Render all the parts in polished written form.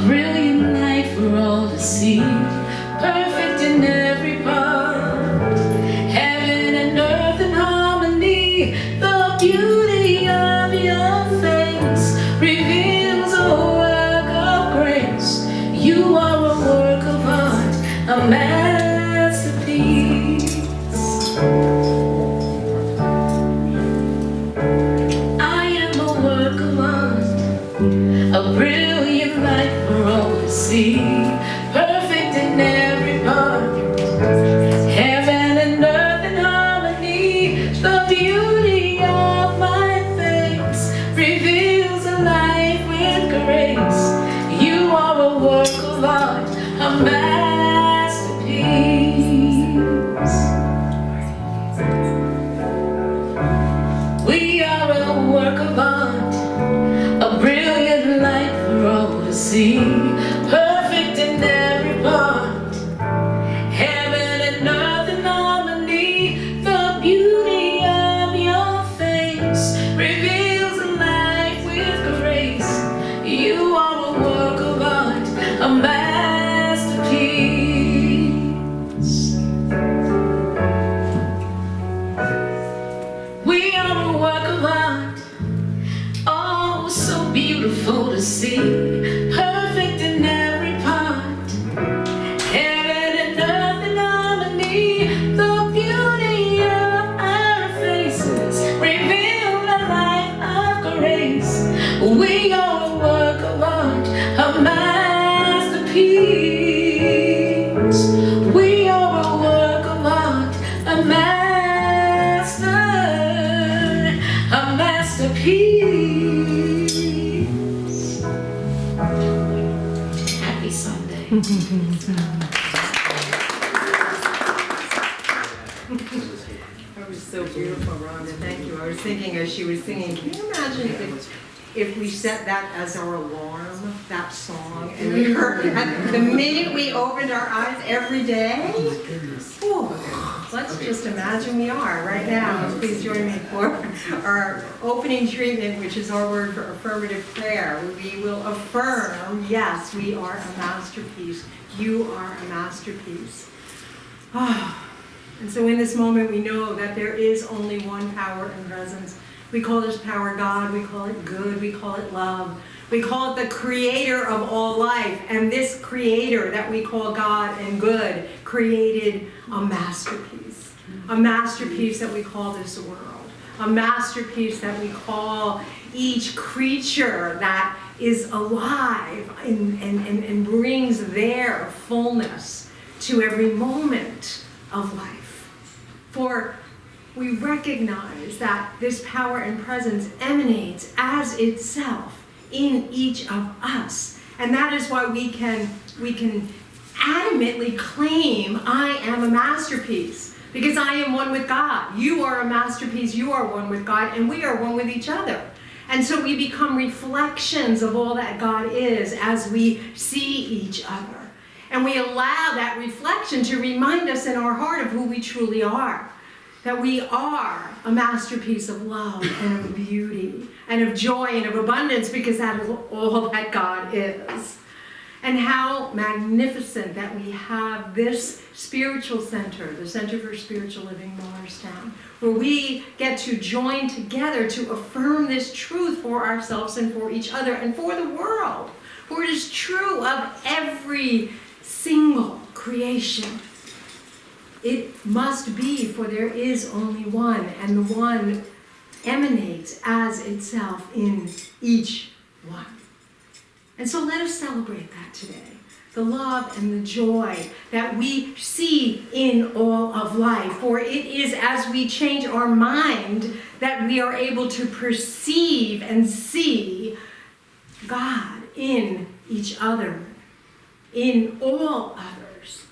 brilliant light for all to see, perfect in every part, heaven and earth in harmony. The beauty of your face reveals a work of grace. You are a work of art, a masterpiece. I am a work of art, a brilliant light for all to see, perfect in every part, heaven and earth in harmony. The beauty of my face reveals a life with grace. You are a work of art, a masterpiece. We are a work of art, a brilliant light for all to see, perfect in every part, heaven and earth in harmony. The beauty of your face reveals a life with grace. You are a work of art, a masterpiece. We are a work of art, oh, so beautiful to see, perfect in every part, heaven and earth in harmony. The beauty of our faces reveal a life of grace. We are a work of art, a masterpiece. We are a work of art, a masterpiece. Happy Sunday. That was so beautiful, Rhonda. Thank you. I was thinking as she was singing, can you imagine if we set that as our alarm, that song, and we heard that the minute we opened our eyes every day? Ooh, let's just imagine we are right now. Please join me for our opening treatment, which is our word for affirmative prayer. We will affirm, yes, we are a masterpiece. You are a masterpiece. And so in this moment, we know that there is only one power and presence. We call this power God, we call it good, we call it love. We call it the creator of all life. And this creator that we call God and good created a masterpiece. A masterpiece that we call this world. A masterpiece that we call each creature that is alive and brings their fullness to every moment of life. For we recognize that this power and presence emanates as itself in each of us. And that is why we can adamantly claim, I am a masterpiece, because I am one with God. You are a masterpiece, you are one with God, and we are one with each other. And so we become reflections of all that God is as we see each other. And we allow that reflection to remind us in our heart of who we truly are. That we are a masterpiece of love and of beauty and of joy and of abundance, because that is all that God is. And how magnificent that we have this spiritual center, the Center for Spiritual Living Morristown, where we get to join together to affirm this truth for ourselves and for each other and for the world. For it is true of every single creation. It must be, for there is only one, and the one emanates as itself in each one. And so let us celebrate that today. The love and the joy that we see in all of life. For it is as we change our mind that we are able to perceive and see God in each other, in all others.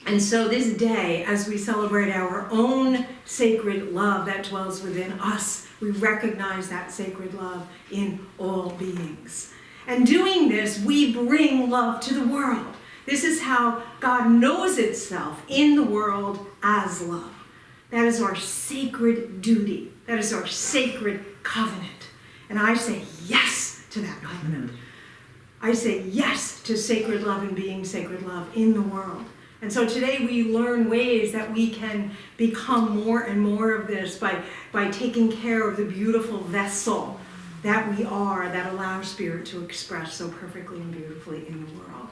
And so this day, as we celebrate our own sacred love that dwells within us, we recognize that sacred love in all beings. And doing this, we bring love to the world. This is how God knows itself in the world as love. That is our sacred duty. That is our sacred covenant. And I say yes to that covenant. I say yes to sacred love and being sacred love in the world. And so today we learn ways that we can become more and more of this by taking care of the beautiful vessel that we are, that allows Spirit to express so perfectly and beautifully in the world.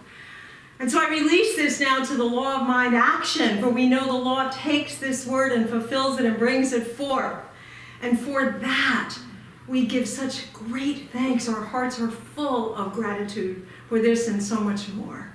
And so I release this now to the law of mind action, for we know the law takes this word and fulfills it and brings it forth. And for that, we give such great thanks. Our hearts are full of gratitude for this and so much more.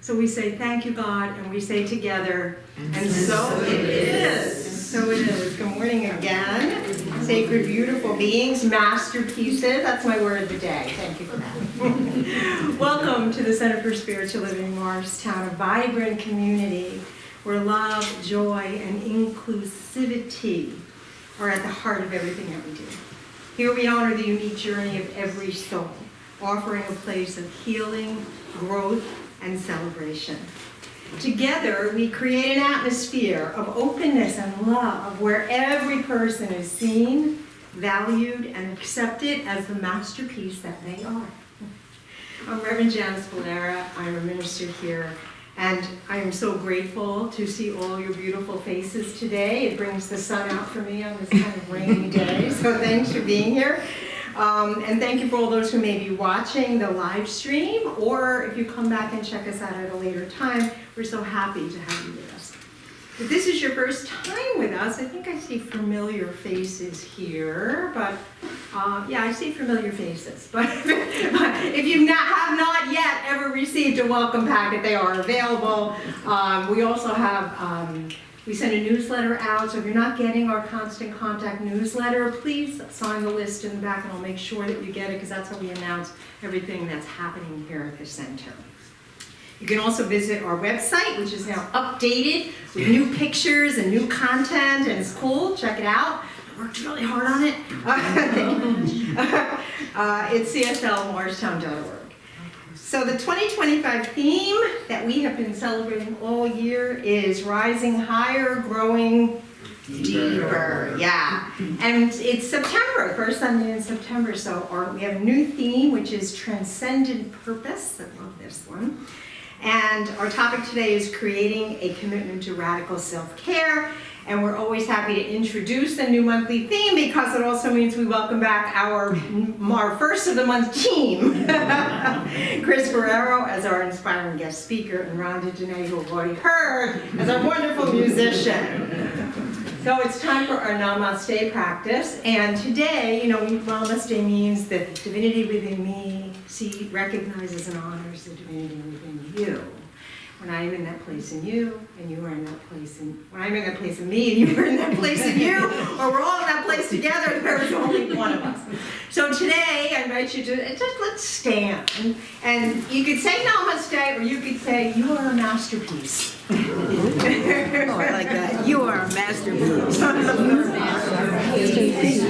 So we say, thank you, God, and we say together, and so it is. And so it is. Good morning again. Sacred, beautiful beings, masterpieces. That's my word of the day. Thank you for that. Welcome to the Center for Spiritual Living in Morristown, a vibrant community where love, joy, and inclusivity are at the heart of everything that we do. Here we honor the unique journey of every soul, offering a place of healing, growth, and celebration. Together, we create an atmosphere of openness and love where every person is seen, valued, and accepted as the masterpiece that they are. I'm Reverend Janice Valera. I'm a minister here, and I am so grateful to see all your beautiful faces today. It brings the sun out for me on this kind of rainy day, so thanks for being here. And thank you for all those who may be watching the live stream, or if you come back and check us out at a later time, we're so happy to have you with us. If this is your first time with us, I think I see familiar faces here, but yeah, I see familiar faces. But if you have not yet ever received a welcome packet, they are available. We also have we send a newsletter out, so if you're not getting our Constant Contact newsletter, please sign the list in the back and I'll make sure that you get it, because that's how we announce everything that's happening here at the center. You can also visit our website, which is now updated with new pictures and new content, and it's cool. Check it out. I worked really hard on it. It's cslmorristown.org. So the 2025 theme that we have been celebrating all year is Rising Higher, Growing Deeper. Yeah. And it's September, first Sunday in September. So we have a new theme, which is Transcendent Purpose. I love this one. And our topic today is creating a commitment to radical self-care. And we're always happy to introduce the new monthly theme, because it also means we welcome back our first of the month team. Kris Ferraro as our inspiring guest speaker, and Rhonda Janae, who we've already heard, as our wonderful musician. So it's time for our Namaste practice. And today, Namaste means that the divinity within me recognizes and honors the divinity within you. When I am in that place in you, and you are in that place when I'm in that place in me, and you are in that place in you, or we're all in that place together, there is only one of us. So today, I invite you to let's stand. And you could say Namaste, or you could say, you are a masterpiece. Oh, I like that. You are a masterpiece. You are a masterpiece.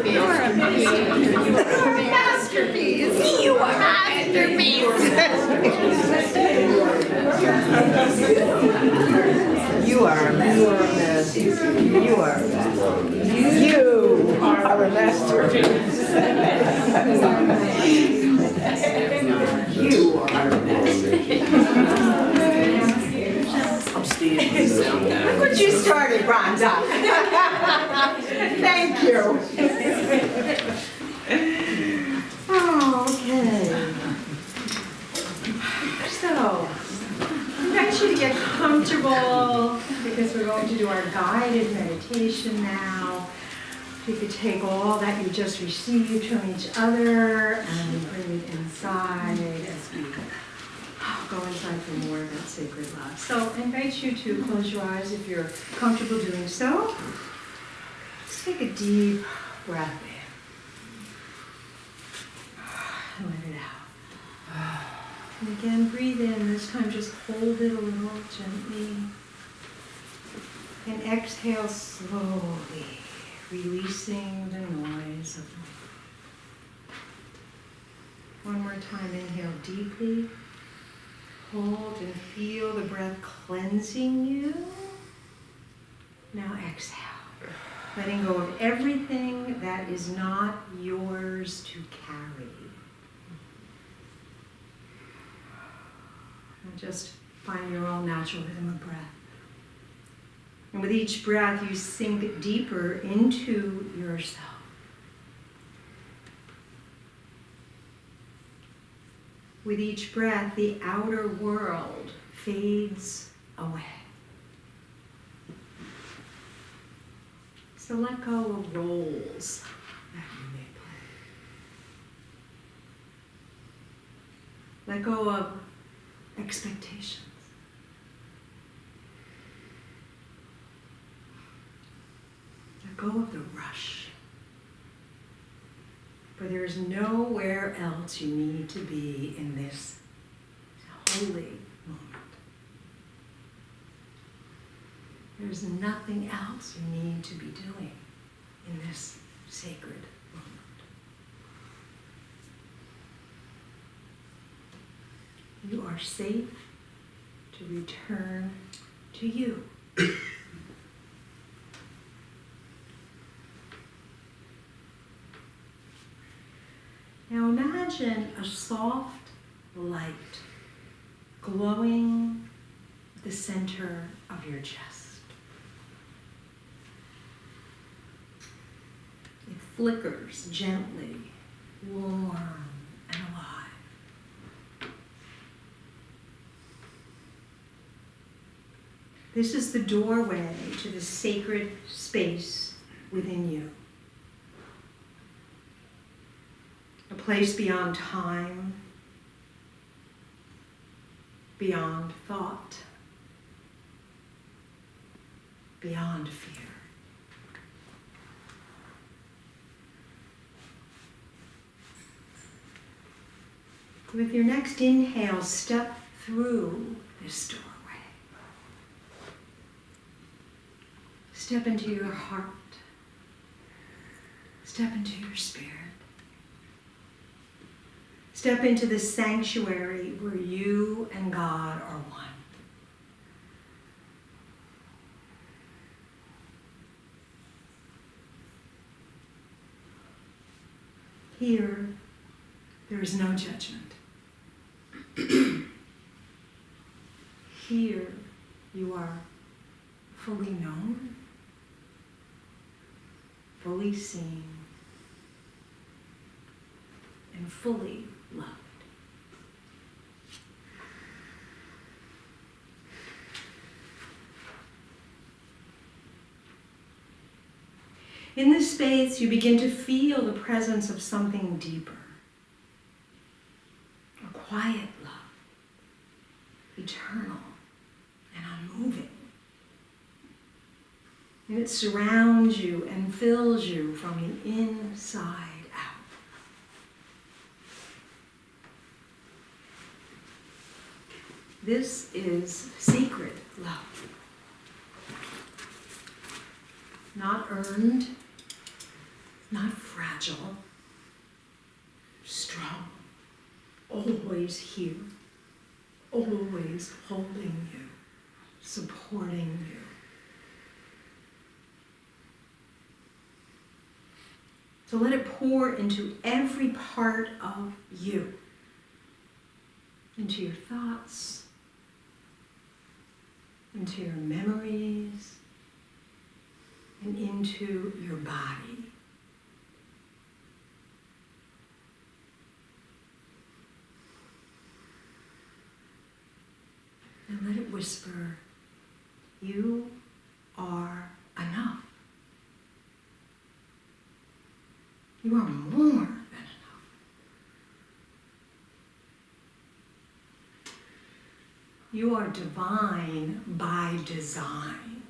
You are a masterpiece. You are a masterpiece. You are a masterpiece. You are a masterpiece. You are a masterpiece. You are a masterpiece. Look what you started, Rhonda. Thank you. Okay. So, I invite you to get comfortable, because we're going to do our guided meditation now. If you could take all that you just received from each other and bring it inside as we go inside for more of that sacred love. So I invite you to close your eyes if you're comfortable doing so. Just take a deep breath in. And let it out. And again, breathe in. This time just hold it a little gently. And exhale slowly, releasing the noise of life. One more time, inhale deeply. Hold and feel the breath cleansing you. Now exhale, letting go of everything that is not yours to carry. Just find your own natural rhythm of breath. And with each breath, you sink deeper into yourself. With each breath, the outer world fades away. So let go of roles that you may play. Let go of expectations. Let go of the rush. For there is nowhere else you need to be in this holy moment. There's nothing else you need to be doing in this sacred moment. You are safe to return to you. Now imagine a soft light glowing at the center of your chest. It flickers gently, warm and alive. This is the doorway to the sacred space within you. A place beyond time, beyond thought, beyond fear. With your next inhale, step through this doorway. Step into your heart. Step into your spirit. Step into the sanctuary where you and God are one. Here, there is no judgment. Here, you are fully known, fully seen, and fully loved. In this space, you begin to feel the presence of something deeper. A quiet love, eternal and unmoving. And it surrounds you and fills you from the inside out. This is sacred love. Not earned, not fragile, strong, always here, always holding you, supporting you. So let it pour into every part of you, into your thoughts, into your memories, and into your body. And let it whisper, you are enough. You are more than enough. You are divine by design.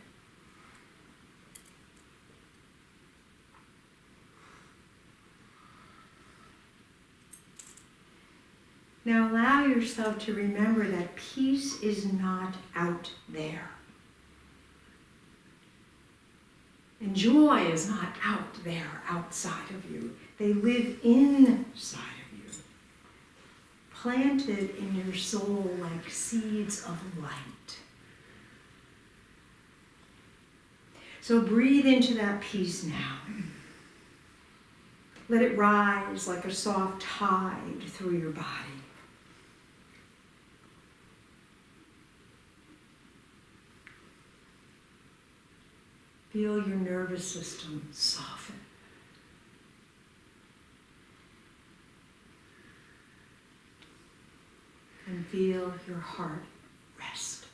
Now allow yourself to remember that peace is not out there. And joy is not out there, outside of you. They live inside of you, planted in your soul like seeds of light. So breathe into that peace now. Let it rise like a soft tide through your body. Feel your nervous system soften. And feel your heart rest.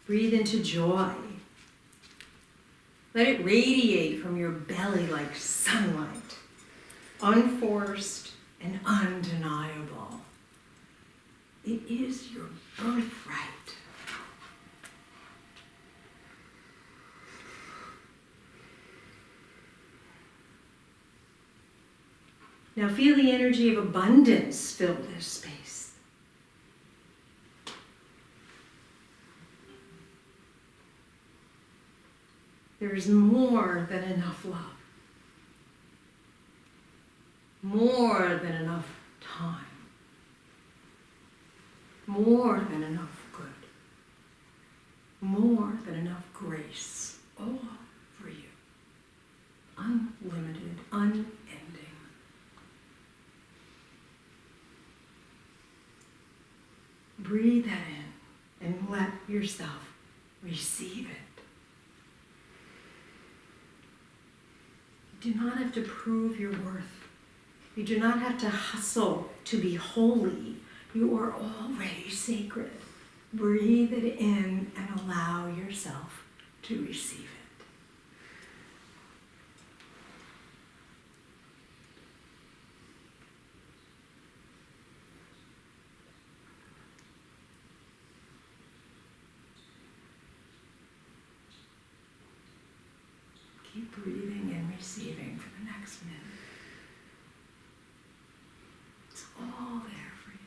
Breathe into joy. Let it radiate from your belly like sunlight, unforced and undeniable. It is your birthright. Now feel the energy of abundance fill this space. There is more than enough love. More than enough time. More than enough good. More than enough grace. All for you. Unlimited, unending. Breathe that in and let yourself receive it. You do not have to prove your worth. You do not have to hustle to be holy. You are already sacred. Breathe it in and allow yourself to receive it. Keep breathing and receiving for the next minute. It's all there for you.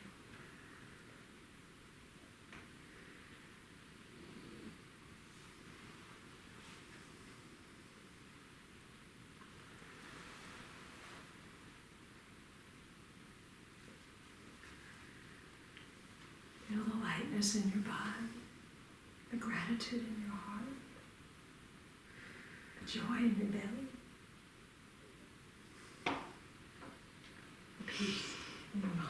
Feel the lightness in your body, the gratitude in your heart. Joy in your belly, peace in your mind.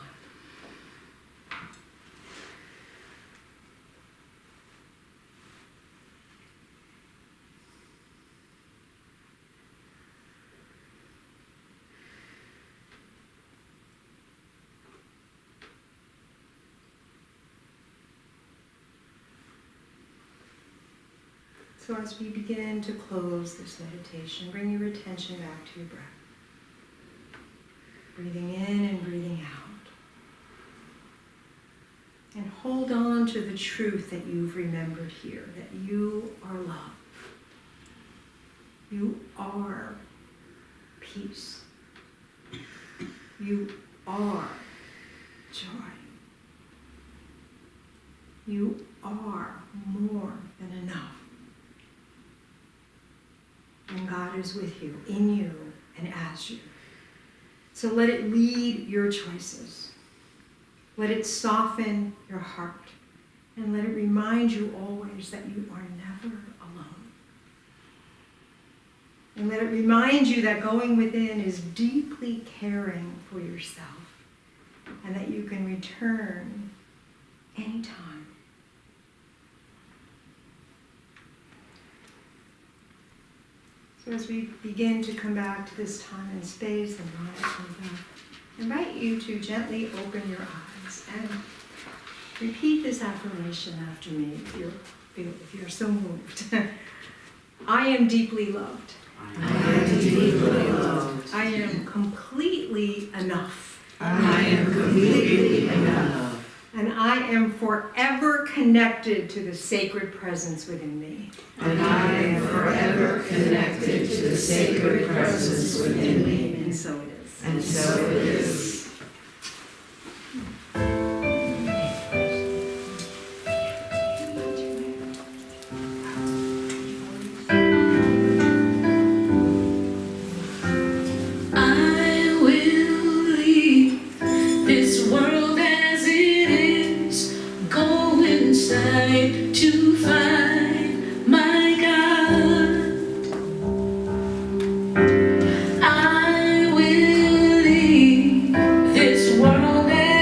So as we begin to close this meditation, bring your attention back to your breath. Breathing in and breathing out. And hold on to the truth that you've remembered here, that you are love. You are peace. You are joy. You are more than enough. And God is with you, in you, and as you. So let it lead your choices. Let it soften your heart. And let it remind you always that you are never alone. And let it remind you that going within is deeply caring for yourself. And that you can return anytime. So as we begin to come back to this time and space and I invite you to gently open your eyes and repeat this affirmation after me if you're so moved. I am deeply loved. I am deeply loved. I am completely enough. I am completely enough. And I am forever connected to the sacred presence within me. And I am forever connected to the sacred presence within me. And so it is. And so it is. I will leave this world as it is, go inside to find my God. I will leave this world as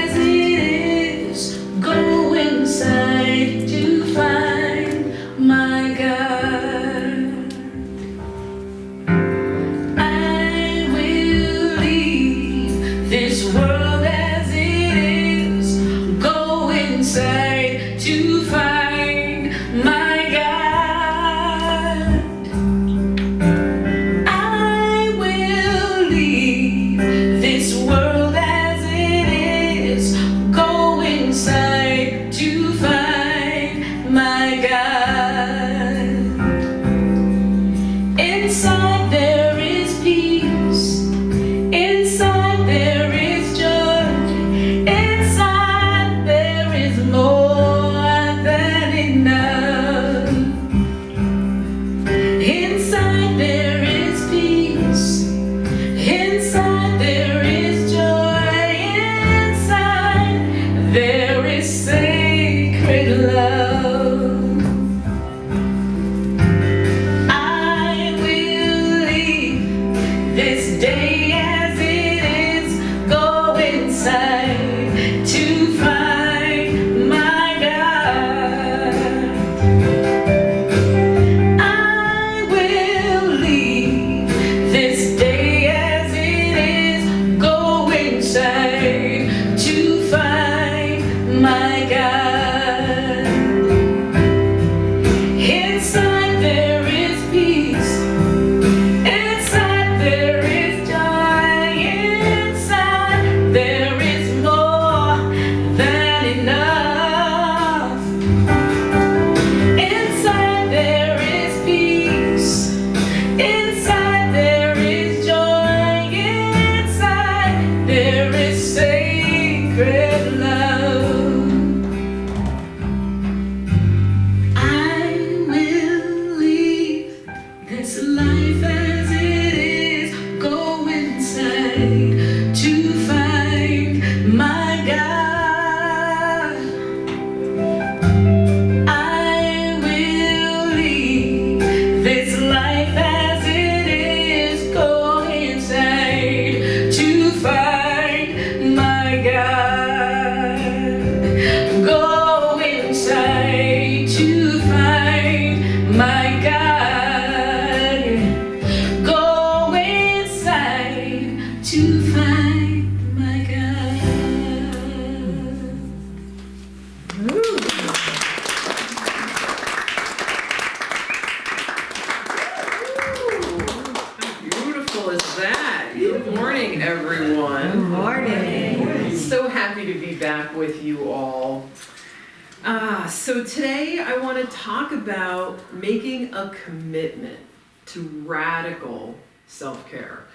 back with you all. So today I want to talk about making a commitment to radical self-care.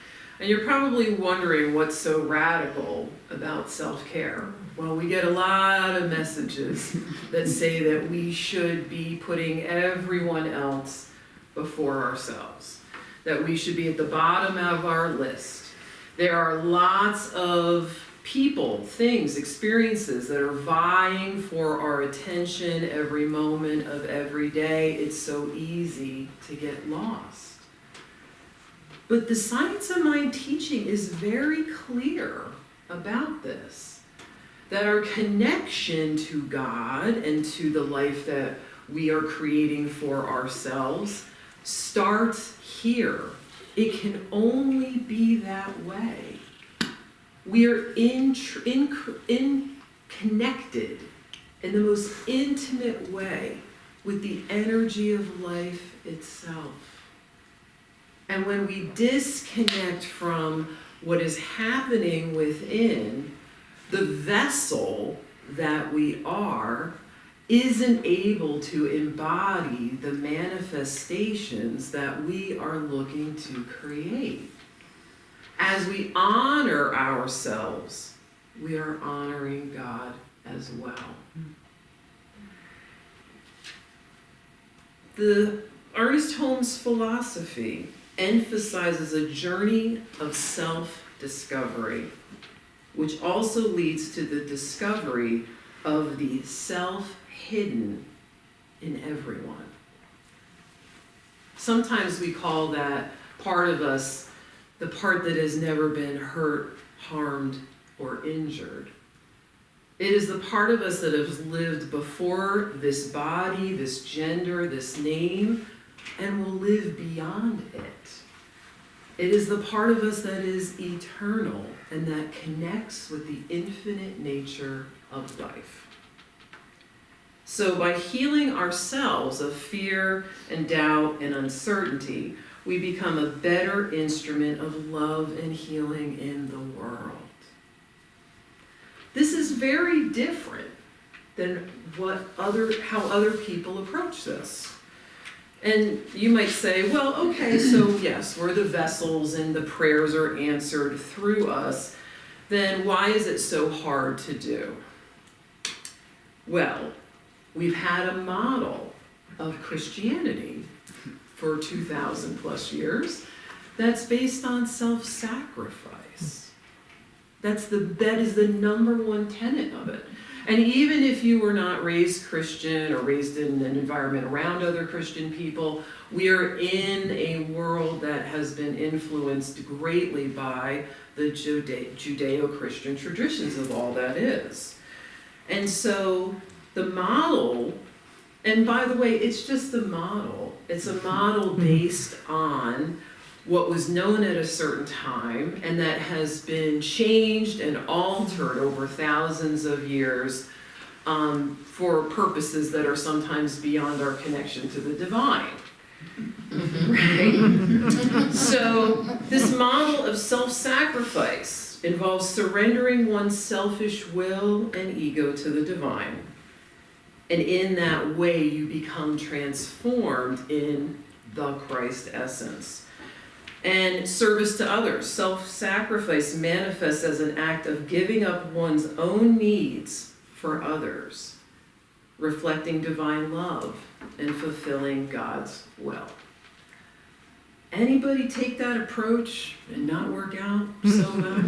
And you're probably wondering what's so radical about self-care. Well, we get a lot of messages that say that we should be putting everyone else before ourselves, that we should be at the bottom of our list. There are lots of people, things, experiences that are vying for our attention every moment of every day. It's so easy to get lost. But the Science of Mind teaching is very clear about this, that our connection to God and to the life that we are creating for ourselves starts here. It can only be that way. We are connected in the most intimate way with the energy of life itself. And when we disconnect from what is happening within, the vessel that we are isn't able to embody the manifestations that we are looking to create. As we honor ourselves, we are honoring God as well. The Ernest Holmes philosophy emphasizes a journey of self-discovery, which also leads to the discovery of the self hidden in everyone. Sometimes we call that part of us the part that has never been hurt, harmed, or injured. It is the part of us that has lived before this body, this gender, this name, and will live beyond it. It is the part of us that is eternal and that connects with the infinite nature of life. So by healing ourselves of fear and doubt and uncertainty, we become a better instrument of love and healing in the world. This is very different than how other people approach this. And you might say, well, okay, so yes, we're the vessels and the prayers are answered through us. Then why is it so hard to do? Well, we've had a model of Christianity for 2,000 plus years that's based on self-sacrifice. That is the number one tenet of it. And even if you were not raised Christian or raised in an environment around other Christian people, we are in a world that has been influenced greatly by the Judeo-Christian traditions of all that is. And so the model, and by the way, it's just a model. It's a model based on what was known at a certain time and that has been changed and altered over thousands of years for purposes that are sometimes beyond our connection to the divine. Right? So this model of self-sacrifice involves surrendering one's selfish will and ego to the divine. And in that way, you become transformed in the Christ essence. And service to others. Self-sacrifice manifests as an act of giving up one's own needs for others, reflecting divine love and fulfilling God's will. Anybody take that approach and not work out so well?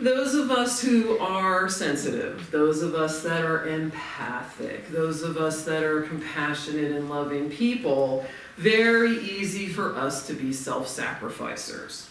Those of us who are sensitive, those of us that are empathic, those of us that are compassionate and loving people, very easy for us to be self-sacrificers.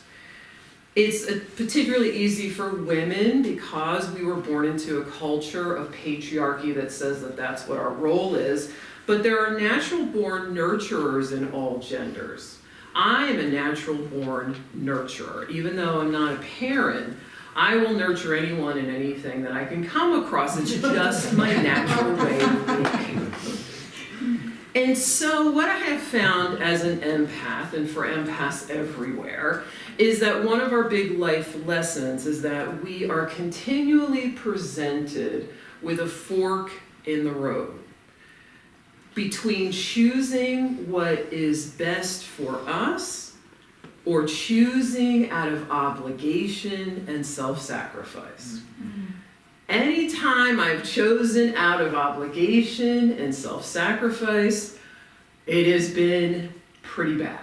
It's particularly easy for women because we were born into a culture of patriarchy that says that that's what our role is, but there are natural-born nurturers in all genders. I am a natural-born nurturer. Even though I'm not a parent, I will nurture anyone and anything that I can come across. It's just my natural way of being. And so what I have found as an empath, and for empaths everywhere, is that one of our big life lessons is that we are continually presented with a fork in the road between choosing what is best for us or choosing out of obligation and self-sacrifice. Anytime I've chosen out of obligation and self-sacrifice, it has been pretty bad.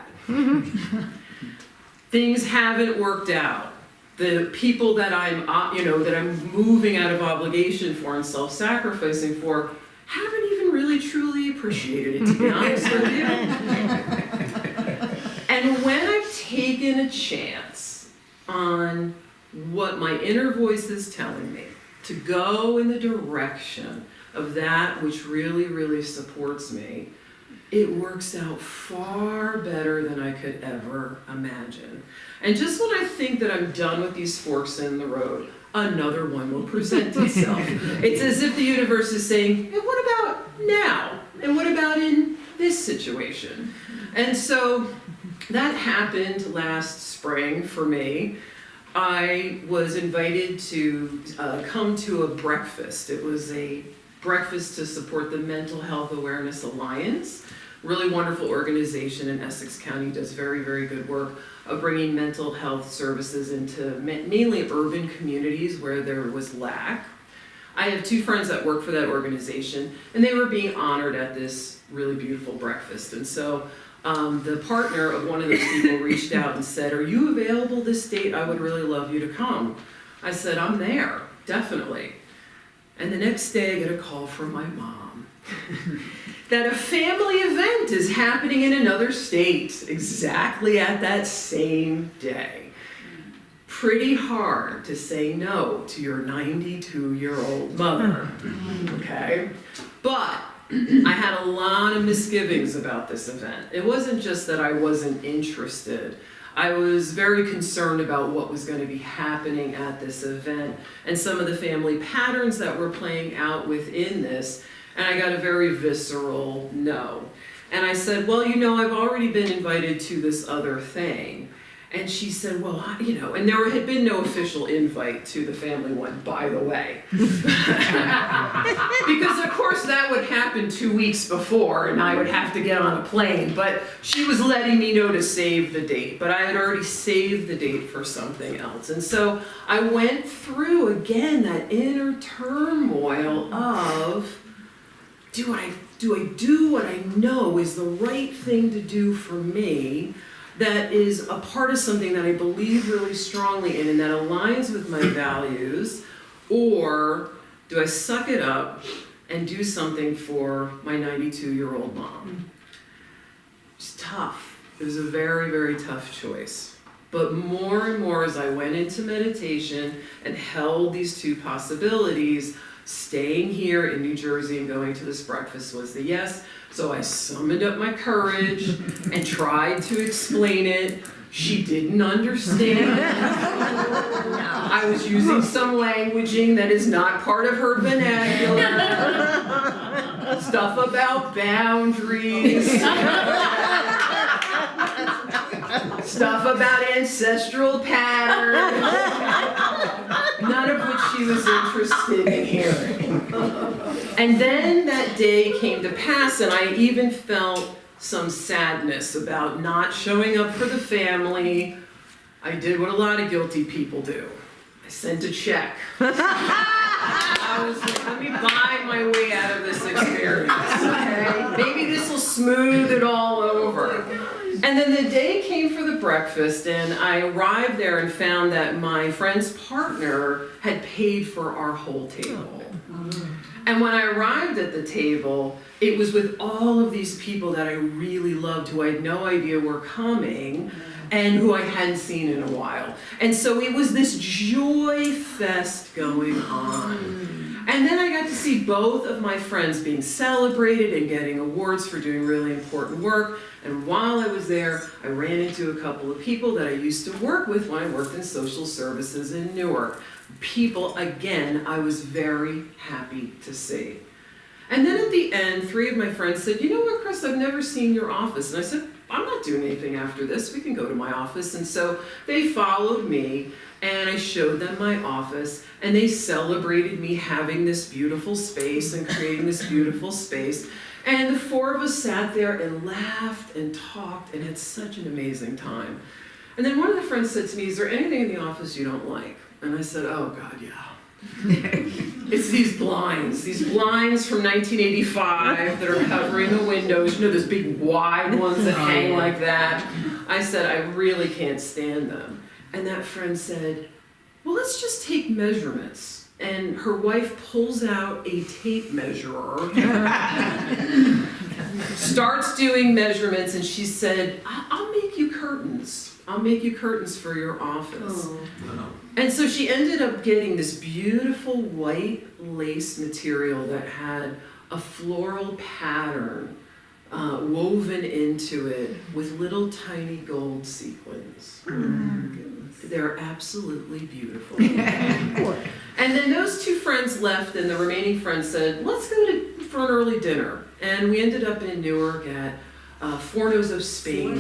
Things haven't worked out. The people that I'm moving out of obligation for and self-sacrificing for haven't even really truly appreciated it, to be honest with you. And when I've taken a chance on what my inner voice is telling me, to go in the direction of that which really, really supports me, it works out far better than I could ever imagine. And just when I think that I'm done with these forks in the road, another one will present itself. It's as if the universe is saying, and what about now? And what about in this situation? And so that happened last spring for me. I was invited to come to a breakfast. It was a breakfast to support the Mental Health Awareness Alliance. Really wonderful organization in Essex County, does very, very good work of bringing mental health services into mainly urban communities where there was lack. I have two friends that work for that organization, and they were being honored at this really beautiful breakfast. And so the partner of one of those people reached out and said, "Are you available this date? I would really love you to come." I said, "I'm there, definitely." And the next day I get a call from my mom that a family event is happening in another state exactly at that same day. Pretty hard to say no to your 92-year-old mother, okay? But I had a lot of misgivings about this event. It wasn't just that I wasn't interested. I was very concerned about what was going to be happening at this event and some of the family patterns that were playing out within this. And I got a very visceral no. And I said, "Well, I've already been invited to this other thing." And she said, "Well, and there had been no official invite to the family one, by the way. Because of course that would happen 2 weeks before and I would have to get on a plane. But she was letting me know to save the date. But I had already saved the date for something else. And so I went through again that inner turmoil of, do I do what I know is the right thing to do for me, that is a part of something that I believe really strongly in and that aligns with my values, or do I suck it up and do something for my 92-year-old mom? It's tough. It was a very, very tough choice. But more and more as I went into meditation and held these two possibilities, staying here in New Jersey and going to this breakfast was the yes. So I summoned up my courage and tried to explain it. She didn't understand. I was using some languaging that is not part of her vernacular. Stuff about boundaries. Stuff about ancestral patterns. None of which she was interested in hearing. And then that day came to pass, and I even felt some sadness about not showing up for the family. I did what a lot of guilty people do. I sent a check. I was like, let me buy my way out of this experience, okay? Maybe this will smooth it all over. And then the day came for the breakfast, and I arrived there and found that my friend's partner had paid for our whole table. And when I arrived at the table, it was with all of these people that I really loved, who I had no idea were coming, and who I hadn't seen in a while. And so it was this joy fest going on. And then I got to see both of my friends being celebrated and getting awards for doing really important work. And while I was there, I ran into a couple of people that I used to work with when I worked in social services in Newark. People, again, I was very happy to see. And then at the end, 3 of my friends said, "You know what, Kris, I've never seen your office." And I said, I'm not doing anything after this. We can go to my office. And so they followed me, and I showed them my office, and they celebrated me having this beautiful space and creating this beautiful space. And the four of us sat there and laughed and talked and had such an amazing time. And then one of the friends said to me, "Is there anything in the office you don't like?" And I said, "Oh God, yeah. It's these blinds from 1985 that are covering the windows, you know, those big wide ones that hang like that." I said, "I really can't stand them." And that friend said, "Well, let's just take measurements." And her wife pulls out a tape measurer, starts doing measurements, and she said, I'll make you curtains. I'll make you curtains for your office." Oh. And so she ended up getting this beautiful white lace material that had a floral pattern woven into it with little tiny gold sequins. They're absolutely beautiful. And then those two friends left, and the remaining friend said, "Let's go for an early dinner." And we ended up in Newark at Fornos of Spain.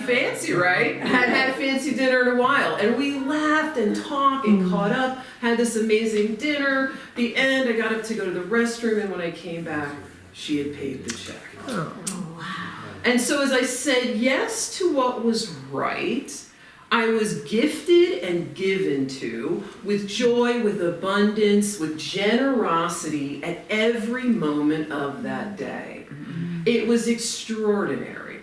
Fancy, right? Hadn't had a fancy dinner in a while. And we laughed and talked and caught up, had this amazing dinner. The end, I got up to go to the restroom, and when I came back, she had paid the check. Oh, wow. And so as I said yes to what was right, I was gifted and given to with joy, with abundance, with generosity at every moment of that day. It was extraordinary.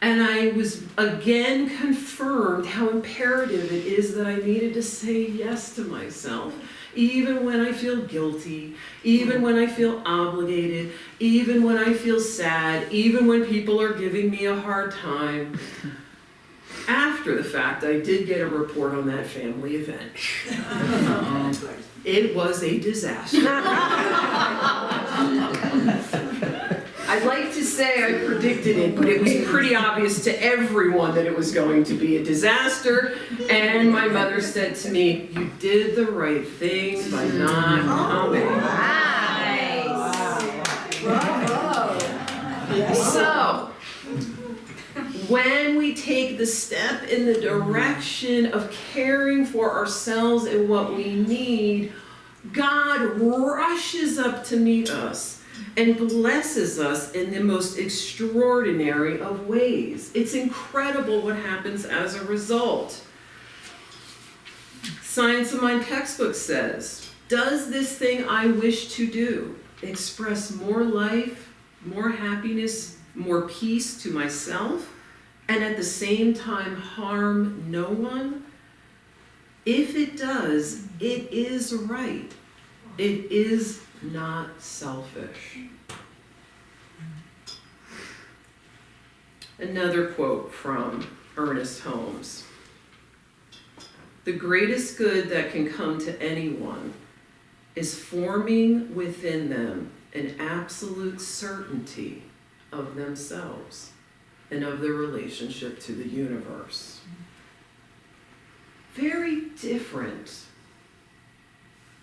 And I was again confirmed how imperative it is that I needed to say yes to myself, even when I feel guilty, even when I feel obligated, even when I feel sad, even when people are giving me a hard time. After the fact, I did get a report on that family event. It was a disaster. I'd like to say I predicted it, but it was pretty obvious to everyone that it was going to be a disaster. And my mother said to me, "You did the right thing by not coming." So, when we take the step in the direction of caring for ourselves and what we need, God rushes up to meet us and blesses us in the most extraordinary of ways. It's incredible what happens as a result. Science of Mind textbook says, "Does this thing I wish to do express more life, more happiness, more peace to myself, and at the same time harm no one? If it does, it is right. It is not selfish." Another quote from Ernest Holmes. "The greatest good that can come to anyone is forming within them an absolute certainty of themselves and of their relationship to the universe." Very different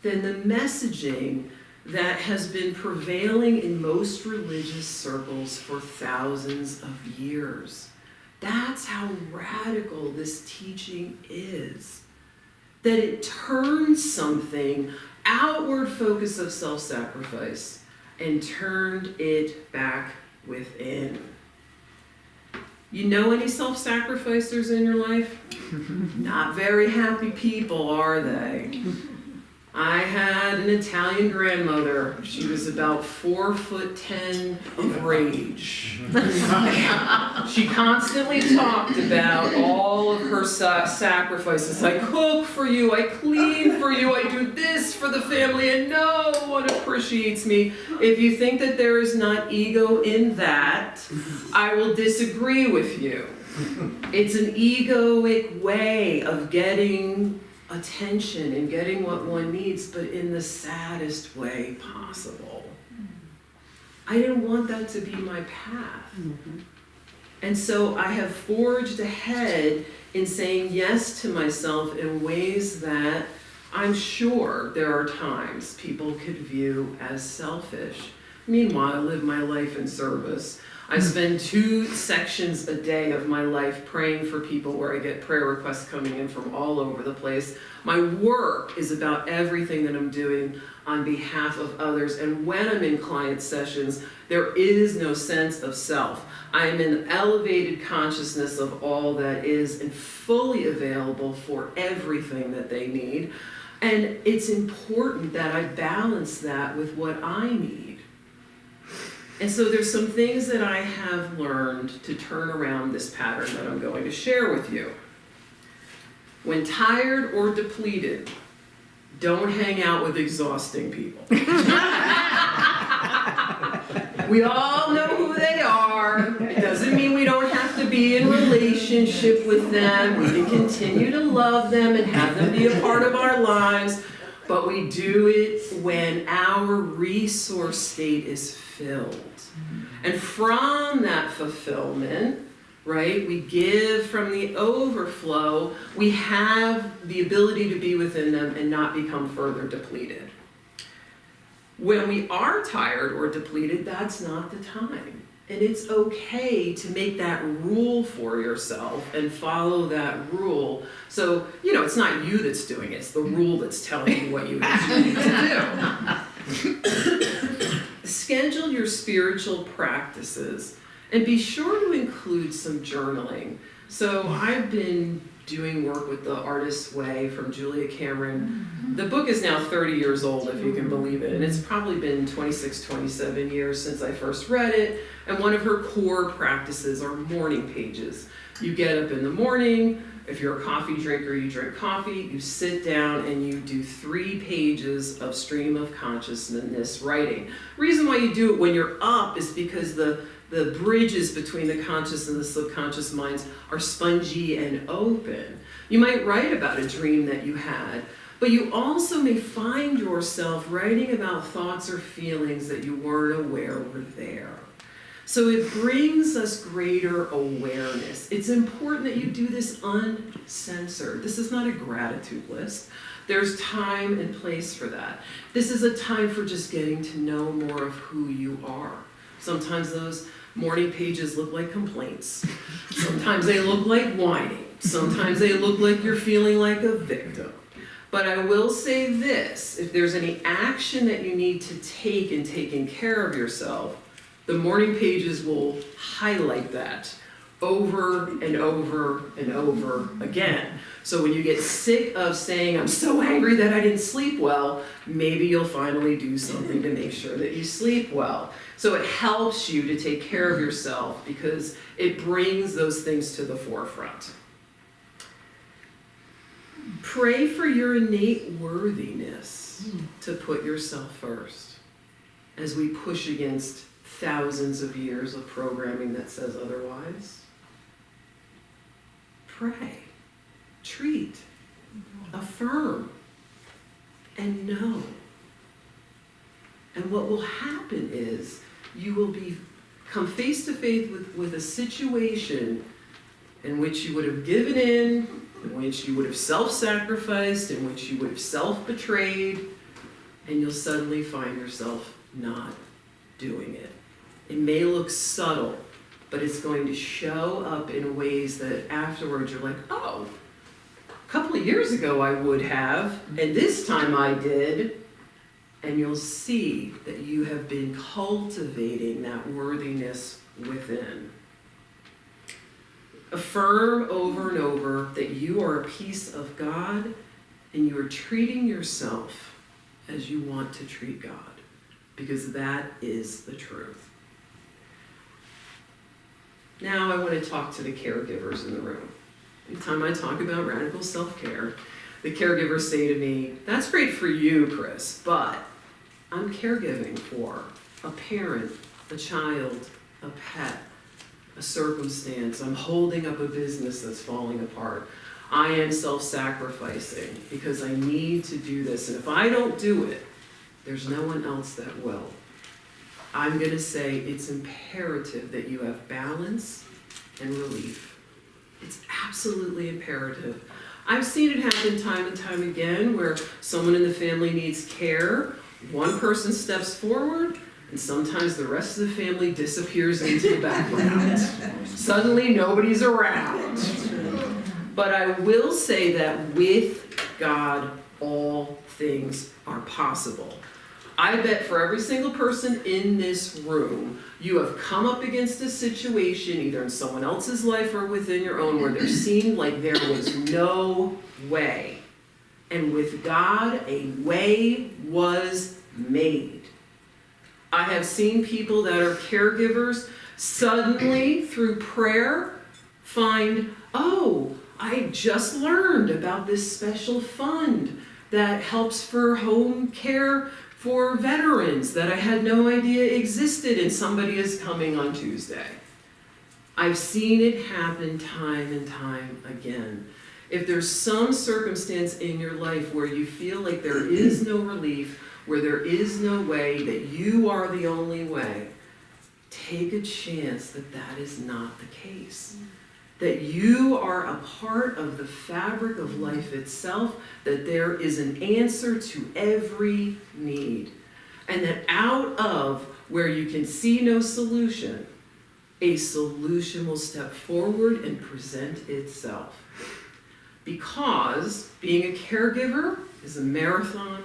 than the messaging that has been prevailing in most religious circles for thousands of years. That's how radical this teaching is. That it turns something, outward focus of self-sacrifice, and turned it back within. You know any self-sacrificers in your life? Not very happy people, are they? I had an Italian grandmother. She was about 4'10" of rage. She constantly talked about all of her sacrifices. "I cook for you, I clean for you, I do this for the family, and no one appreciates me." If you think that there is not ego in that, I will disagree with you. It's an egoic way of getting attention and getting what one needs, but in the saddest way possible. I didn't want that to be my path. And so I have forged ahead in saying yes to myself in ways that I'm sure there are times people could view as selfish. Meanwhile, I live my life in service. I spend 2 sections a day of my life praying for people where I get prayer requests coming in from all over the place. My work is about everything that I'm doing on behalf of others. And when I'm in client sessions, there is no sense of self. I am in elevated consciousness of all that is and fully available for everything that they need. And it's important that I balance that with what I need. And so there's some things that I have learned to turn around this pattern that I'm going to share with you. When tired or depleted, don't hang out with exhausting people. We all know who they are. It doesn't mean we don't have to be in relationship with them. We can continue to love them and have them be a part of our lives. But we do it when our resource state is filled. And from that fulfillment, right, we give from the overflow, we have the ability to be within them and not become further depleted. When we are tired or depleted, that's not the time. And it's okay to make that rule for yourself and follow that rule. So, it's not you that's doing it, it's the rule that's telling you what you need to do. Schedule your spiritual practices and be sure to include some journaling. So I've been doing work with The Artist's Way from Julia Cameron. The book is now 30 years old, if you can believe it, and it's probably been 26, 27 years since I first read it. And one of her core practices are morning pages. You get up in the morning, if you're a coffee drinker, you drink coffee, you sit down and you do 3 pages of stream of consciousness writing. The reason why you do it when you're up is because the bridges between the conscious and the subconscious minds are spongy and open. You might write about a dream that you had, but you also may find yourself writing about thoughts or feelings that you weren't aware were there. So it brings us greater awareness. It's important that you do this uncensored. This is not a gratitude list. There's time and place for that. This is a time for just getting to know more of who you are. Sometimes those morning pages look like complaints. Sometimes they look like whining. Sometimes they look like you're feeling like a victim. But I will say this, if there's any action that you need to take in taking care of yourself, the morning pages will highlight that over and over and over again. So when you get sick of saying, I'm so angry that I didn't sleep well, maybe you'll finally do something to make sure that you sleep well. So it helps you to take care of yourself because it brings those things to the forefront. Pray for your innate worthiness to put yourself first as we push against thousands of years of programming that says otherwise. Pray, treat, affirm, and know. And what will happen is you will come face to face with a situation in which you would have given in which you would have self-sacrificed, in which you would have self-betrayed, and you'll suddenly find yourself not doing it. It may look subtle, but it's going to show up in ways that afterwards you're like, oh, a couple of years ago I would have, and this time I did. And you'll see that you have been cultivating that worthiness within. Affirm over and over that you are a piece of God and you are treating yourself as you want to treat God, because that is the truth. Now I want to talk to the caregivers in the room. Anytime I talk about radical self-care, the caregivers say to me, that's great for you, Kris, but I'm caregiving for a parent, a child, a pet, a circumstance. I'm holding up a business that's falling apart. I am self-sacrificing because I need to do this. And if I don't do it, there's no one else that will. I'm going to say it's imperative that you have balance and relief. It's absolutely imperative. I've seen it happen time and time again where someone in the family needs care. One person steps forward, And sometimes the rest of the family disappears into the background. Suddenly nobody's around. But I will say that with God, all things are possible. I bet for every single person in this room, you have come up against a situation, either in someone else's life or within your own, where there seemed like there was no way. And with God, a way was made. I have seen people that are caregivers suddenly, through prayer, find, oh, I just learned about this special fund that helps for home care for veterans that I had no idea existed, and somebody is coming on Tuesday. I've seen it happen time and time again. If there's some circumstance in your life where you feel like there is no relief, where there is no way, that you are the only way, take a chance that that is not the case. That you are a part of the fabric of life itself, that there is an answer to every need. And that out of where you can see no solution, a solution will step forward and present itself. Because being a caregiver is a marathon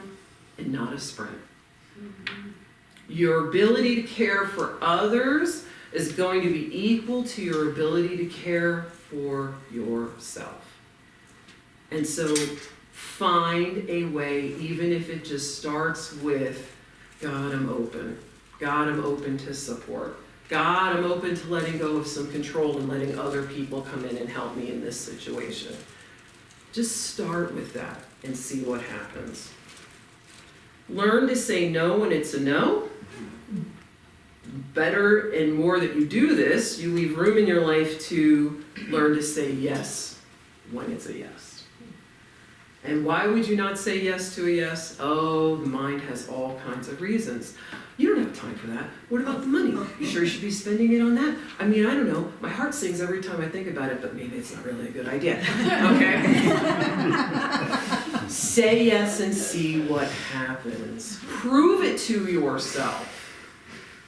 and not a sprint. Your ability to care for others is going to be equal to your ability to care for yourself. And so find a way, even if it just starts with, God, I'm open. God, I'm open to support. God, I'm open to letting go of some control and letting other people come in and help me in this situation. Just start with that and see what happens. Learn to say no when it's a no. Better and more that you do this, you leave room in your life to learn to say yes when it's a yes. And why would you not say yes to a yes? Oh, the mind has all kinds of reasons. You don't have time for that. What about the money? You sure you should be spending it on that? I mean, I don't know. My heart sings every time I think about it, but maybe it's not really a good idea. Okay? Say yes and see what happens. Prove it to yourself.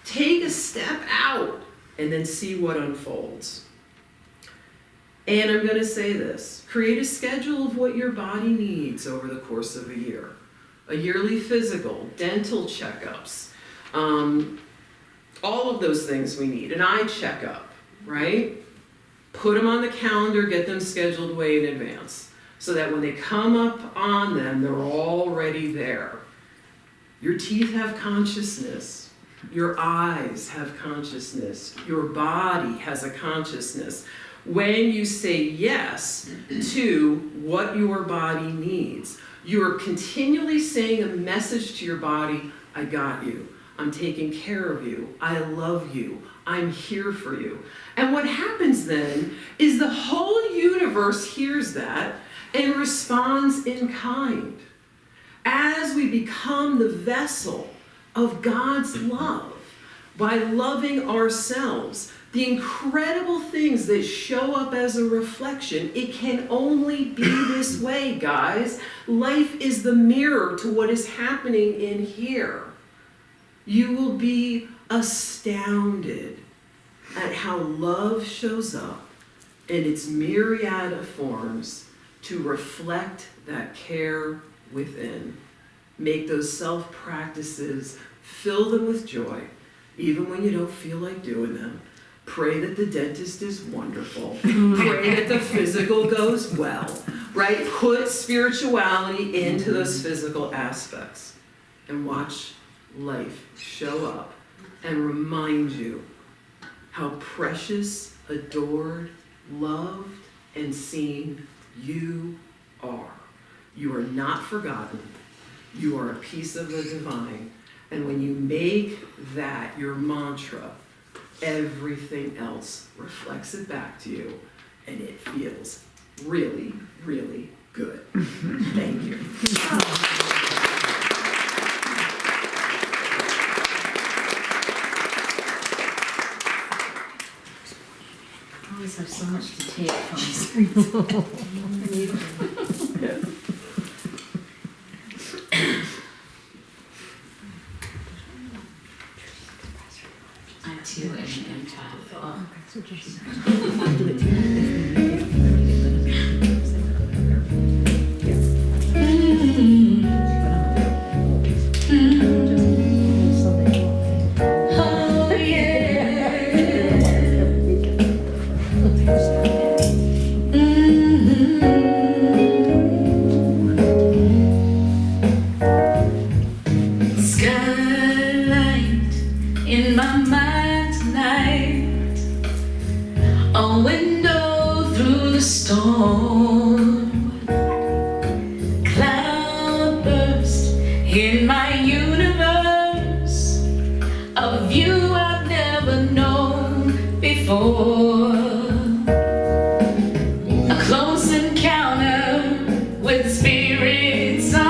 Take a step out and then see what unfolds. And I'm going to say this. Create a schedule of what your body needs over the course of a year. A yearly physical, dental checkups, all of those things we need. An eye checkup, right? Put them on the calendar, get them scheduled way in advance, so that when they come up on them, they're already there. Your teeth have consciousness. Your eyes have consciousness. Your body has a consciousness. When you say yes to what your body needs, you are continually saying a message to your body, I got you. I'm taking care of you. I love you. I'm here for you. And what happens then is the whole universe hears that and responds in kind. As we become the vessel of God's love, by loving ourselves, the incredible things that show up as a reflection, it can only be this way, guys. Life is the mirror to what is happening in here. You will be astounded at how love shows up in its myriad of forms to reflect that care within. Make those self-practices, fill them with joy, even when you don't feel like doing them. Pray that the dentist is wonderful. Pray that the physical goes well, right? Put spirituality into those physical aspects and watch life show up and remind you how precious, adored, loved, and seen you are. You are not forgotten. You are a piece of the divine. And when you make that your mantra, everything else reflects it back to you, and it feels really, really good. Thank you. I always have so much to take from. back to you and talk. Oh Skylight in my mind tonight, a window through the storm, cloudburst in my universe, a view I've never known before, a close encounter with spirits on.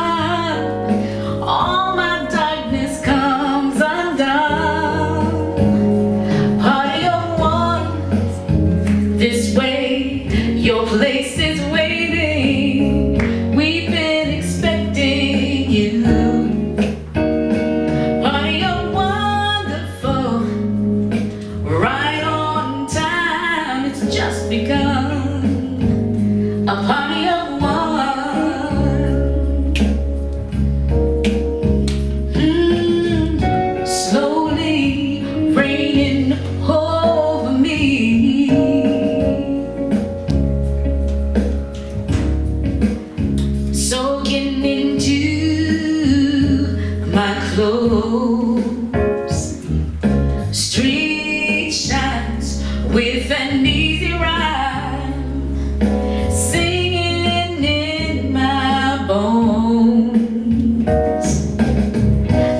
All my darkness comes undone. Party of one, this way, your place is waiting. We've been expecting you. Party of wonderful, right on time. It's just begun. A party of one. Slowly raining over me, soaking into my clothes. Street shines with an easy rhyme, singing in my bones.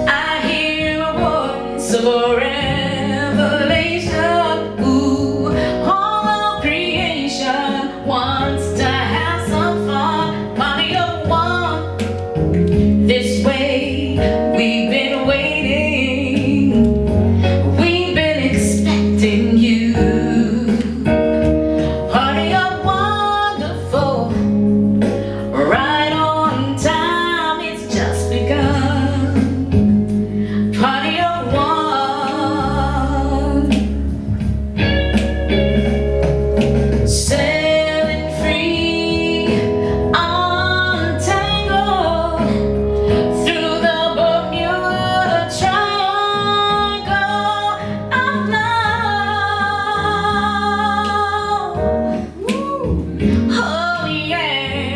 I hear a voice of revelation. Ooh, all of creation wants to have some fun. Party of one, this way, we've been waiting. We've been expecting you. Party of wonderful, right on time. It's just begun. Party of one, sailing free, untangled through the Bermuda Triangle of love. Oh yeah,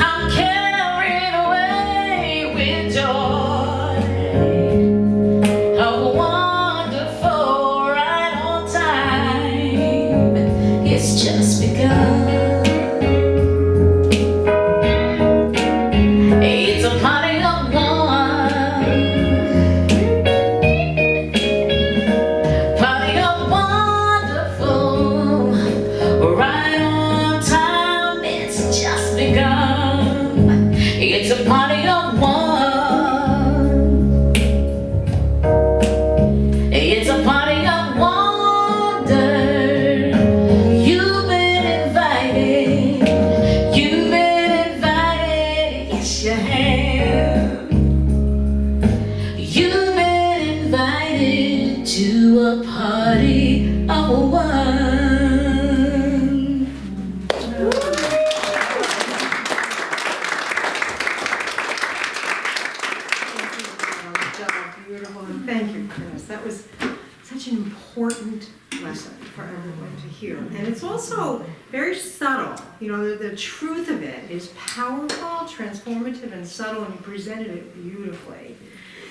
I'm carried away with joy of wonderful, right on time. It's just begun. It's a party of one. Party of wonderful, right on time. It's just begun. It's a party of one. It's a party of wonder. You've been invited. You've been invited. Yes, you have. You've been invited to a party of one. Beautiful, and thank you, Kris. That was such an important lesson for everyone to hear. And it's also very subtle. You know, the truth of it is powerful, transformative, and subtle, and you presented it beautifully.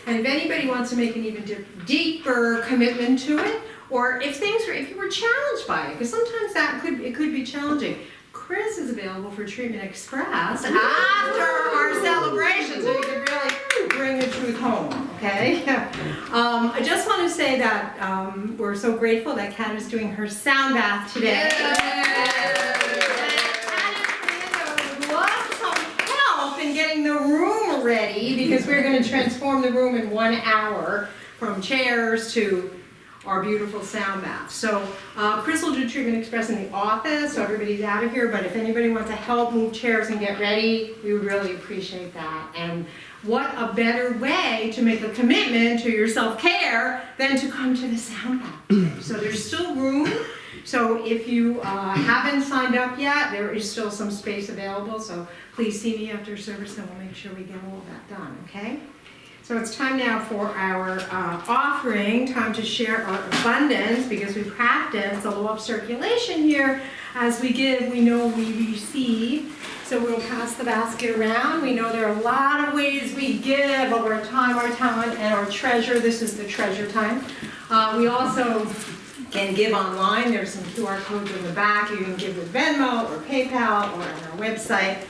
And if anybody wants to make an even deeper commitment to it, or if you were challenged by it, because sometimes it could be challenging, Kris is available for Treatment Express after our celebration, so you can really bring the truth home, okay? I just want to say that we're so grateful that Kat is doing her sound bath today. And Kat would love some help in getting the room ready, because we're going to transform the room in 1 hour, from chairs to our beautiful sound bath. So Kris will do treatment express in the office, so everybody's out of here, but if anybody wants to help move chairs and get ready, we would really appreciate that. And what a better way to make a commitment to your self-care than to come to the sound bath today. So there's still room. So if you haven't signed up yet, there is still some space available, so please see me after service and we'll make sure we get all of that done, okay? So it's time now for our offering, time to share our abundance, because we practice the law of circulation here. As we give, we know we receive. So we'll pass the basket around. We know there are a lot of ways we give of our time, our talent, and our treasure. This is the treasure time. We also can give online. There's some QR codes in the back. You can give with Venmo or PayPal or on our website.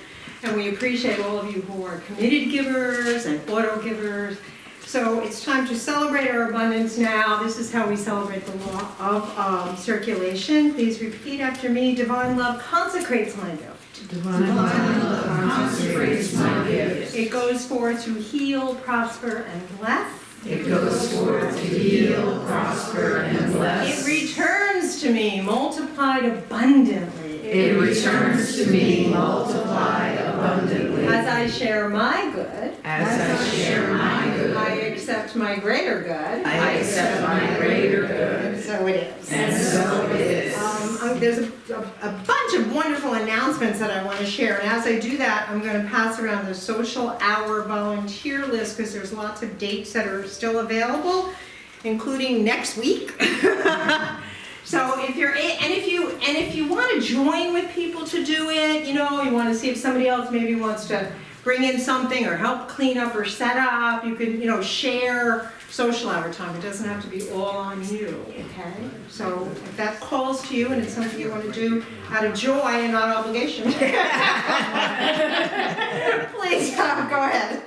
And we appreciate all of you who are committed givers and auto givers. So it's time to celebrate our abundance now. This is how we celebrate the law of circulation. Please repeat after me. Divine love consecrates my gift. Divine love consecrates my gift. It goes forth to heal, prosper, and bless. It goes forth to heal, prosper, and bless. It returns to me multiplied abundantly. It returns to me multiplied abundantly. As I share my good, As I share my good, I accept my greater good. I accept my greater good. And so it is. And so it is. There's a bunch of wonderful announcements that I want to share, and as I do that, I'm going to pass around the social hour volunteer list because there's lots of dates that are still available, including next week. So if you want to join with people to do it, you want to see if somebody else maybe wants to bring in something or help clean up or set up, you can, share social hour time. It doesn't have to be all on you, okay? So if that calls to you and it's something you want to do out of joy and not obligation, please go ahead.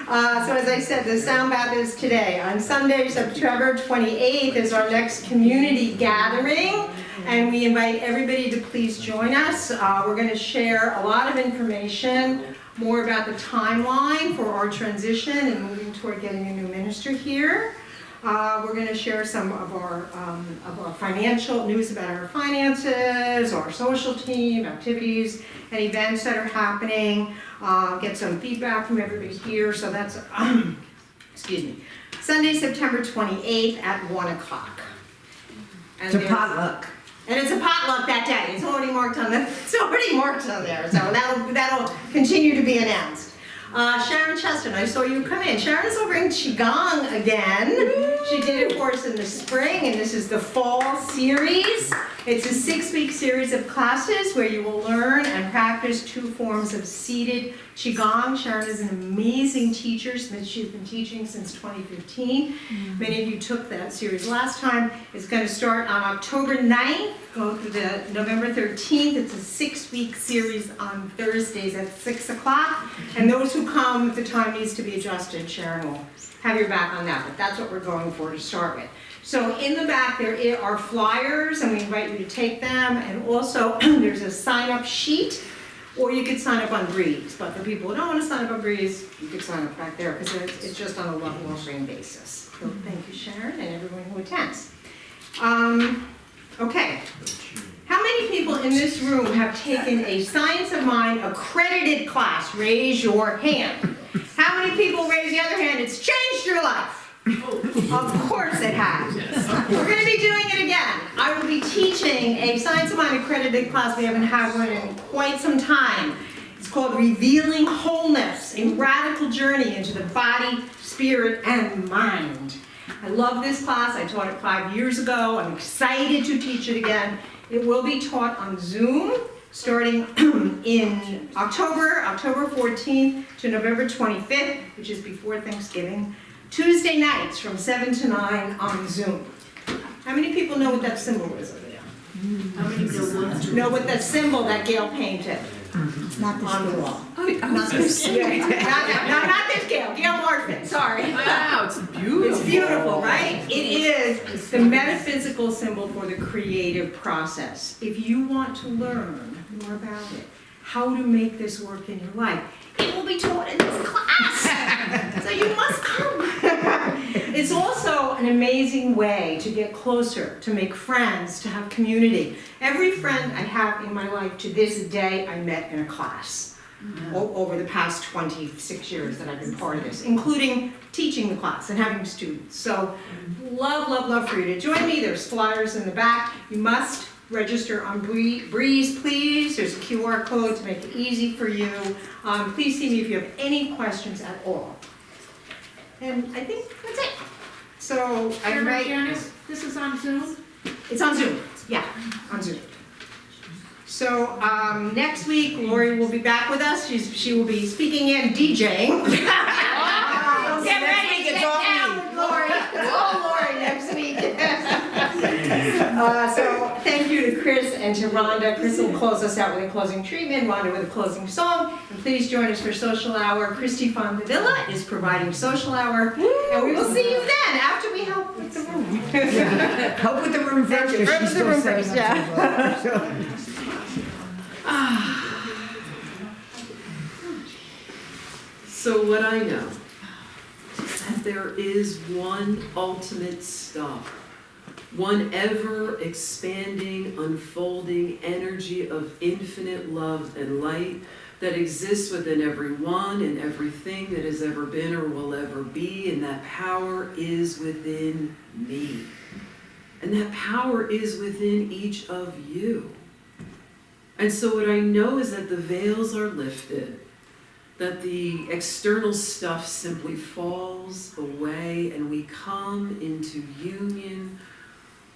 So as I said, the sound bath is today. On Sunday, September 28th is our next community gathering, and we invite everybody to please join us. We're going to share a lot of information, more about the timeline for our transition and moving toward getting a new minister here. We're going to share some of our financial news about our finances, our social team, activities, and events that are happening. Get some feedback from everybody here. So that's, excuse me, Sunday, September 28th at 1 o'clock. It's a potluck. And it's a potluck that day. It's already marked on there. So that'll continue to be announced. Sharon Cheston, I saw you come in. Sharon's over in Qigong again. She did it for us in the spring, and this is the fall series. It's a 6-week series of classes where you will learn and practice 2 forms of seated Qigong. Sharon is an amazing teacher. She's been teaching since 2015. Many of you took that series last time. It's going to start on October 9th, go through the November 13th. It's a 6-week series on Thursdays at 6 o'clock. And those who come, if the time needs to be adjusted, Sharon will have your back on that. But that's what we're going for to start with. So in the back there are flyers, and we invite you to take them. And also there's a sign-up sheet, or you could sign up on Breeze. But for people who don't want to sign up on Breeze, you could sign up back there because it's just on a level offering basis. So thank you, Sharon, and everyone who attends. Okay. How many people in this room have taken a Science of Mind accredited class? Raise your hand. How many people raise the other hand? It's changed your life. Of course it has. We're going to be doing it again. I will be teaching a Science of Mind accredited class. We haven't had one in quite some time. It's called Revealing Wholeness, a radical journey into the body, spirit, and mind. I love this class. I taught it 5 years ago. I'm excited to teach it again. It will be taught on Zoom starting in October 14th to November 25th, which is before Thanksgiving. Tuesday nights from 7 to 9 on Zoom. How many people know what that symbol is over there? How many people know what that symbol that Gail painted on the wall? Not this Gail. Not this Gail. Gail Marfin, sorry. Wow, it's beautiful. It's beautiful, right? It is the metaphysical symbol for the creative process. If you want to learn more about it, how to make this work in your life, it will be taught in this class. So you must come. It's also an amazing way to get closer, to make friends, to have community. Every friend I have in my life to this day I met in a class over the past 26 years that I've been part of this, including teaching the class and having students. So love, love, love for you to join me. There's flyers in the back. You must register on Breeze, please. There's a QR code to make it easy for you. Please see me if you have any questions at all. And I think that's it. So I'm right. Janice, this is on Zoom? It's on Zoom. Yeah, on Zoom. So next week, Lori will be back with us. She will be speaking and DJing. Get ready, get down with Lori. Oh, Lori, next week. So thank you to Kris and to Rhonda. Kris will close us out with a closing treatment, Rhonda with a closing song. And please join us for social hour. Christy Fondavilla is providing social hour. And we will see you then after we help with the room. Help with the room first. Help with the room first, yeah. So what I know, that there is one ultimate stop, one ever-expanding, unfolding energy of infinite love and light that exists within everyone and everything that has ever been or will ever be, and that power is within me. And that power is within each of you. And so what I know is that the veils are lifted, that the external stuff simply falls away, and we come into union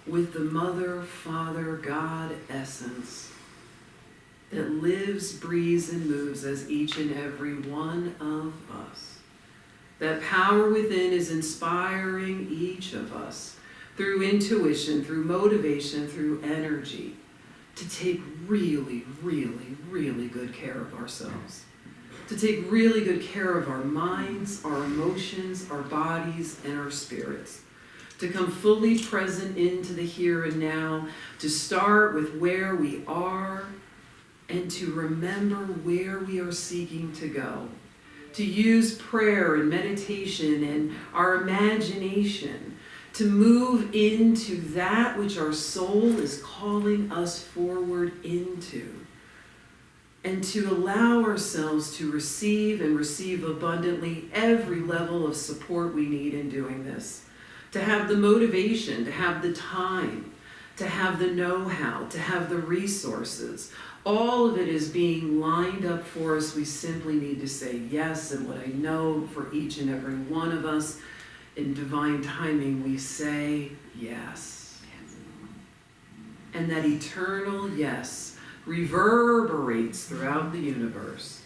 with the Mother, Father, God essence that lives, breathes, and moves as each and every one of us. That power within is inspiring each of us through intuition, through motivation, through energy, to take really, really, really good care of ourselves. To take really good care of our minds, our emotions, our bodies, and our spirits. To come fully present into the here and now, to start with where we are, and to remember where we are seeking to go. To use prayer and meditation and our imagination to move into that which our soul is calling us forward into. And to allow ourselves to receive and receive abundantly every level of support we need in doing this. To have the motivation, to have the time, to have the know-how, to have the resources. All of it is being lined up for us. We simply need to say yes, and what I know for each and every one of us, in divine timing, we say yes. And that eternal yes reverberates throughout the universe,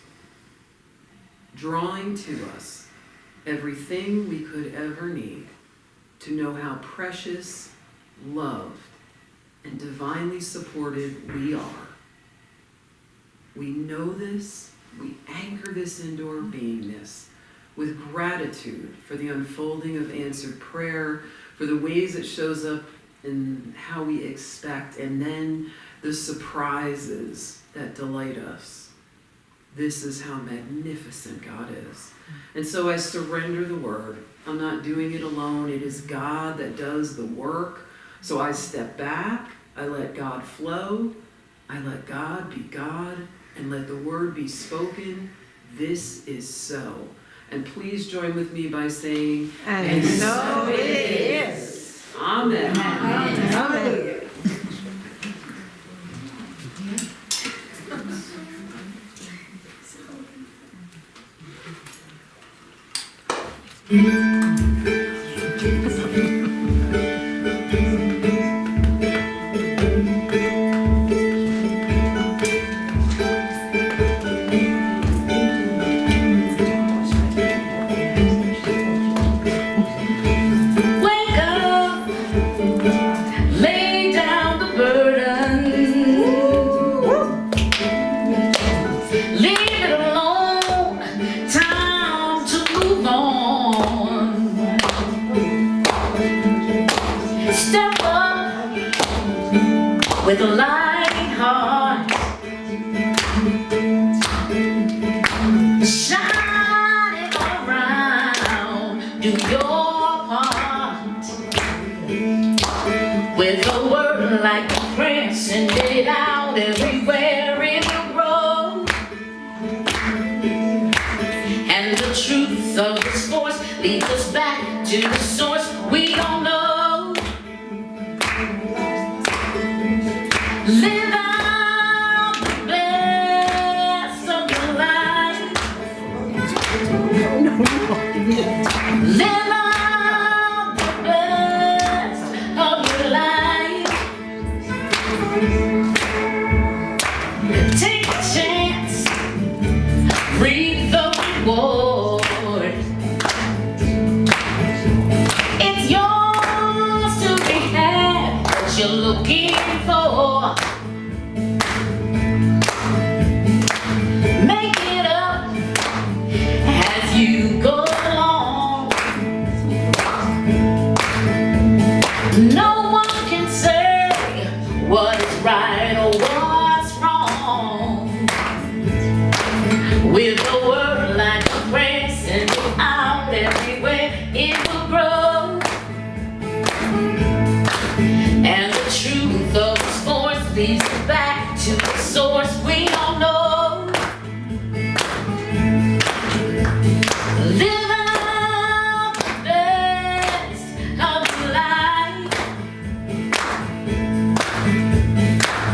drawing to us everything we could ever need to know how precious, loved, and divinely supported we are. We know this, we anchor this into our beingness with gratitude for the unfolding of answered prayer, for the ways it shows up in how we expect, and then the surprises that delight us. This is how magnificent God is. And so I surrender the word. I'm not doing it alone. It is God that does the work. So I step back, I let God flow, I let God be God, and let the word be spoken. This is so. And please join with me by saying, And so it is. Amen. Hallelujah. Wake up, lay down the burden, leave it alone, time to move on. Step up with a light heart, shine it around, do your part. with a word like a friend, send it out everywhere in the road. And the truth of this force leads us back to the source we don't know. Live out the best of your life. Live out the best of your life. Take a chance, reap the reward. It's yours to be had, what you're looking for. Make it up as you go along. No one can say what is right or what's wrong. With a word like a friend, send it out everywhere, it will grow. And the truth of this force leads us back to the source we all know. Live out the best of your life.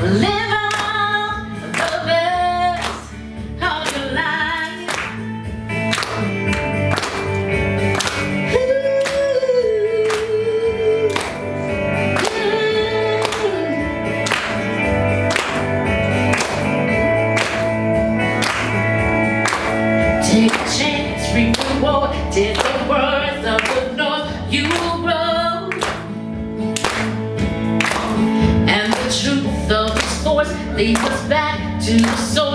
Live out the best of your life. Take a chance, reap the reward. Tis the words of the north, you will grow. And the truth of this force leads us back to the source